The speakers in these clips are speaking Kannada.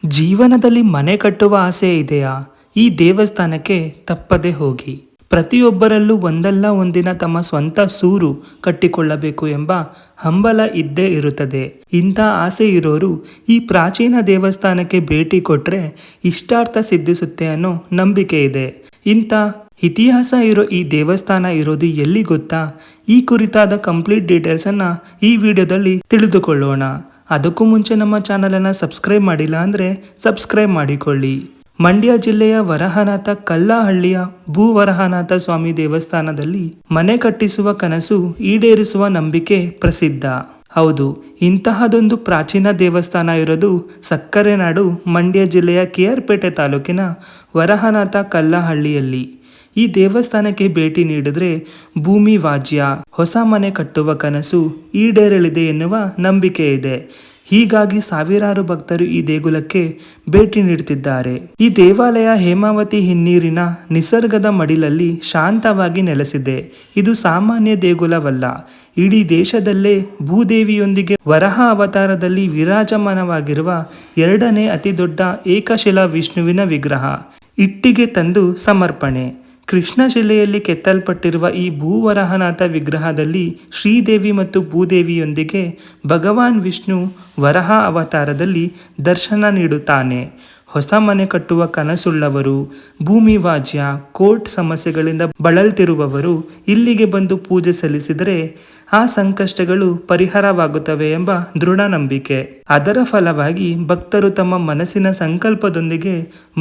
ಜೀವನದಲ್ಲಿ ಮನೆ ಕಟ್ಟುವ ಆಸೆ ಇದೆಯಾ? ಈ ದೇವಸ್ಥಾನಕ್ಕೆ ತಪ್ಪದೆ ಹೋಗಿ. ಪ್ರತಿಯೊಬ್ಬರಲ್ಲೂ ಒಂದಲ್ಲ ಒಂದಿನ ತಮ್ಮ ಸ್ವಂತ ಸೂರು ಕಟ್ಟಿಕೊಳ್ಳಬೇಕು ಎಂಬ ಹಂಬಲ ಇದ್ದೇ ಇರುತ್ತದೆ. ಇಂಥ ಆಸೆ ಇರೋರು ಈ ಪ್ರಾಚೀನ ದೇವಸ್ಥಾನಕ್ಕೆ ಭೇಟಿ ಕೊಟ್ರೆ ಇಷ್ಟಾರ್ಥ ಸಿದ್ಧಿಸುತ್ತೆ ಅನ್ನೋ ನಂಬಿಕೆ ಇದೆ. ಇಂಥ ಇತಿಹಾಸ ಇರೋ ಈ ದೇವಸ್ಥಾನ ಇರೋದು ಎಲ್ಲಿ ಗೊತ್ತಾ? ಈ ಕುರಿತಾದ ಕಂಪ್ಲೀಟ್ ಡೀಟೇಲ್ಸನ್ನು ಈ ವಿಡಿಯೋದಲ್ಲಿ ತಿಳಿದುಕೊಳ್ಳೋಣ. ಅದಕ್ಕೂ ಮುಂಚೆ ನಮ್ಮ ಚಾನಲನ್ನು ಸಬ್ಸ್ಕ್ರೈಬ್ ಮಾಡಿಲ್ಲ ಅಂದರೆ ಸಬ್ಸ್ಕ್ರೈಬ್ ಮಾಡಿಕೊಳ್ಳಿ. ಮಂಡ್ಯ ಜಿಲ್ಲೆಯ ವರಹನಾಥ ಕಲ್ಲಹಳ್ಳಿಯ ಭೂವರಹನಾಥ ಸ್ವಾಮಿ ದೇವಸ್ಥಾನದಲ್ಲಿ ಮನೆ ಕಟ್ಟಿಸುವ ಕನಸು ಈಡೇರಿಸುವ ನಂಬಿಕೆ ಪ್ರಸಿದ್ಧ. ಹೌದು, ಇಂತಹದೊಂದು ಪ್ರಾಚೀನ ದೇವಸ್ಥಾನ ಇರೋದು ಸಕ್ಕರೆ ನಾಡು ಮಂಡ್ಯ ಜಿಲ್ಲೆಯ KR ಪೇಟೆ ತಾಲೂಕಿನ ವರಹನಾಥ ಕಲ್ಲಹಳ್ಳಿಯಲ್ಲಿ. ಈ ದೇವಸ್ಥಾನಕ್ಕೆ ಭೇಟಿ ನೀಡಿದ್ರೆ ಭೂಮಿ ವಾಜ್ಯ, ಹೊಸ ಮನೆ ಕಟ್ಟುವ ಕನಸು ಈಡೇರಲಿದೆ ಎನ್ನುವ ನಂಬಿಕೆ ಇದೆ. ಹೀಗಾಗಿ ಸಾವಿರಾರು ಭಕ್ತರು ಈ ದೇಗುಲಕ್ಕೆ ಭೇಟಿ ನೀಡುತ್ತಿದ್ದಾರೆ. ಈ ದೇವಾಲಯ ಹೇಮಾವತಿ ಹಿನ್ನೀರಿನ ನಿಸರ್ಗದ ಮಡಿಲಲ್ಲಿ ಶಾಂತವಾಗಿ ನೆಲೆಸಿದೆ. ಇದು ಸಾಮಾನ್ಯ ದೇಗುಲವಲ್ಲ. ಇಡೀ ದೇಶದಲ್ಲೇ ಭೂದೇವಿಯೊಂದಿಗೆ ವರಹ ಅವತಾರದಲ್ಲಿ ವಿರಾಜಮಾನವಾಗಿರುವ ಎರಡನೇ ಅತಿ ದೊಡ್ಡ ಏಕಶಿಲಾ ವಿಷ್ಣುವಿನ ವಿಗ್ರಹ ಇಟ್ಟಿಗೆ ತಂದು ಸಮರ್ಪಣೆ. ಕೃಷ್ಣಶಿಲೆಯಲ್ಲಿ ಕೆತ್ತಲ್ಪಟ್ಟಿರುವ ಈ ಭೂವರಹನಾಥ ವಿಗ್ರಹದಲ್ಲಿ ಶ್ರೀದೇವಿ ಮತ್ತು ಭೂದೇವಿಯೊಂದಿಗೆ ಭಗವಾನ್ ವಿಷ್ಣು ವರಹ ಅವತಾರದಲ್ಲಿ ದರ್ಶನ ನೀಡುತ್ತಾನೆ. ಹೊಸ ಮನೆ ಕಟ್ಟುವ ಕನಸುಳ್ಳವರು, ಭೂಮಿ ವಾಜ್ಯ, ಕೋರ್ಟ್ ಸಮಸ್ಯೆಗಳಿಂದ ಬಳಲ್ತಿರುವವರು ಇಲ್ಲಿಗೆ ಬಂದು ಪೂಜೆ ಸಲ್ಲಿಸಿದರೆ ಆ ಸಂಕಷ್ಟಗಳು ಪರಿಹಾರವಾಗುತ್ತವೆ ಎಂಬ ದೃಢ ನಂಬಿಕೆ. ಅದರ ಫಲವಾಗಿ ಭಕ್ತರು ತಮ್ಮ ಮನಸ್ಸಿನ ಸಂಕಲ್ಪದೊಂದಿಗೆ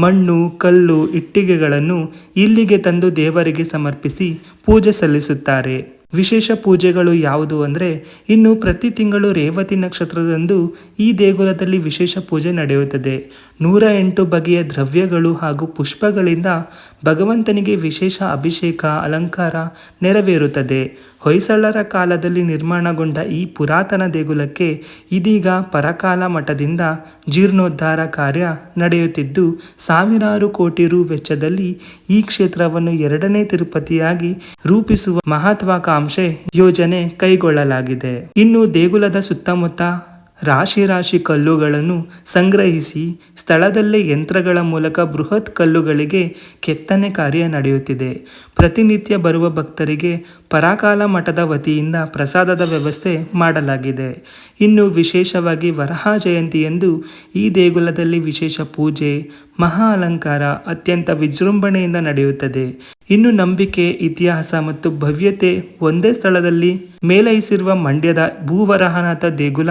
ಮಣ್ಣು, ಕಲ್ಲು, ಇಟ್ಟಿಗೆಗಳನ್ನು ಇಲ್ಲಿಗೆ ತಂದು ದೇವರಿಗೆ ಸಮರ್ಪಿಸಿ ಪೂಜೆ ಸಲ್ಲಿಸುತ್ತಾರೆ. ವಿಶೇಷ ಪೂಜೆಗಳು ಯಾವುದು ಅಂದರೆ, ಇನ್ನು ಪ್ರತಿ ತಿಂಗಳು ರೇವತಿ ನಕ್ಷತ್ರದಂದು ಈ ದೇಗುಲದಲ್ಲಿ ವಿಶೇಷ ಪೂಜೆ ನಡೆಯುತ್ತದೆ. 108 ಬಗೆಯ ದ್ರವ್ಯಗಳು ಹಾಗೂ ಪುಷ್ಪಗಳಿಂದ ಭಗವಂತನಿಗೆ ವಿಶೇಷ ಅಭಿಷೇಕ, ಅಲಂಕಾರ ನೆರವೇರುತ್ತದೆ. ಹೊಯ್ಸಳರ ಕಾಲದಲ್ಲಿ ನಿರ್ಮಾಣಗೊಂಡ ಈ ಪುರಾತನ ದೇಗುಲಕ್ಕೆ ಇದೀಗ ಪರಕಾಲ ಮಠದಿಂದ ಜೀರ್ಣೋದ್ಧಾರ ಕಾರ್ಯ ನಡೆಯುತ್ತಿದ್ದು, ಸಾವಿರಾರು ಕೋಟಿ ರು ವೆಚ್ಚದಲ್ಲಿ ಈ ಕ್ಷೇತ್ರವನ್ನು ಎರಡನೇ ತಿರುಪತಿಯಾಗಿ ರೂಪಿಸುವ ಮಹತ್ವಾಕಾಂಕ್ಷೆ ಯೋಜನೆ ಕೈಗೊಳ್ಳಲಾಗಿದೆ. ಇನ್ನು ದೇಗುಲದ ಸುತ್ತಮುತ್ತ ರಾಶಿ ಕಲ್ಲುಗಳನ್ನು ಸಂಗ್ರಹಿಸಿ ಸ್ಥಳದಲ್ಲೇ ಯಂತ್ರಗಳ ಮೂಲಕ ಬೃಹತ್ ಕಲ್ಲುಗಳಿಗೆ ಕೆತ್ತನೆ ಕಾರ್ಯ ನಡೆಯುತ್ತಿದೆ. ಪ್ರತಿನಿತ್ಯ ಬರುವ ಭಕ್ತರಿಗೆ ಪರಕಾಲ ಮಠದ ವತಿಯಿಂದ ಪ್ರಸಾದದ ವ್ಯವಸ್ಥೆ ಮಾಡಲಾಗಿದೆ. ಇನ್ನು ವಿಶೇಷವಾಗಿ ವರಹ ಜಯಂತಿಯಂದು ಈ ದೇಗುಲದಲ್ಲಿ ವಿಶೇಷ ಪೂಜೆ, ಮಹಾ ಅಲಂಕಾರ ಅತ್ಯಂತ ವಿಜೃಂಭಣೆಯಿಂದ ನಡೆಯುತ್ತದೆ. ಇನ್ನು ನಂಬಿಕೆ, ಇತಿಹಾಸ ಮತ್ತು ಭವ್ಯತೆ ಒಂದೇ ಸ್ಥಳದಲ್ಲಿ ಮೇಲೈಸಿರುವ ಮಂಡ್ಯದ ಭೂವರಹನಾಥ ದೇಗುಲ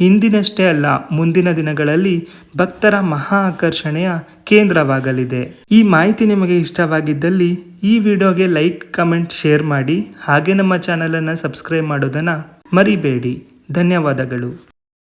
ಇಂದಿನಷ್ಟೇ ಅಲ್ಲ, ಮುಂದಿನ ದಿನಗಳಲ್ಲಿ ಭಕ್ತರ ಮಹಾ ಆಕರ್ಷಣೆಯ ಕೇಂದ್ರವಾಗಲಿದೆ. ಈ ಮಾಹಿತಿ ನಿಮಗೆ ಇಷ್ಟವಾಗಿದ್ದಲ್ಲಿ ಈ ವಿಡಿಯೋಗೆ ಲೈಕ್, ಕಮೆಂಟ್, ಶೇರ್ ಮಾಡಿ. ಹಾಗೆ ನಮ್ಮ ಚಾನಲನ್ನು ಸಬ್ಸ್ಕ್ರೈಬ್ ಮಾಡೋದನ್ನು ಮರಿಬೇಡಿ. ಧನ್ಯವಾದಗಳು.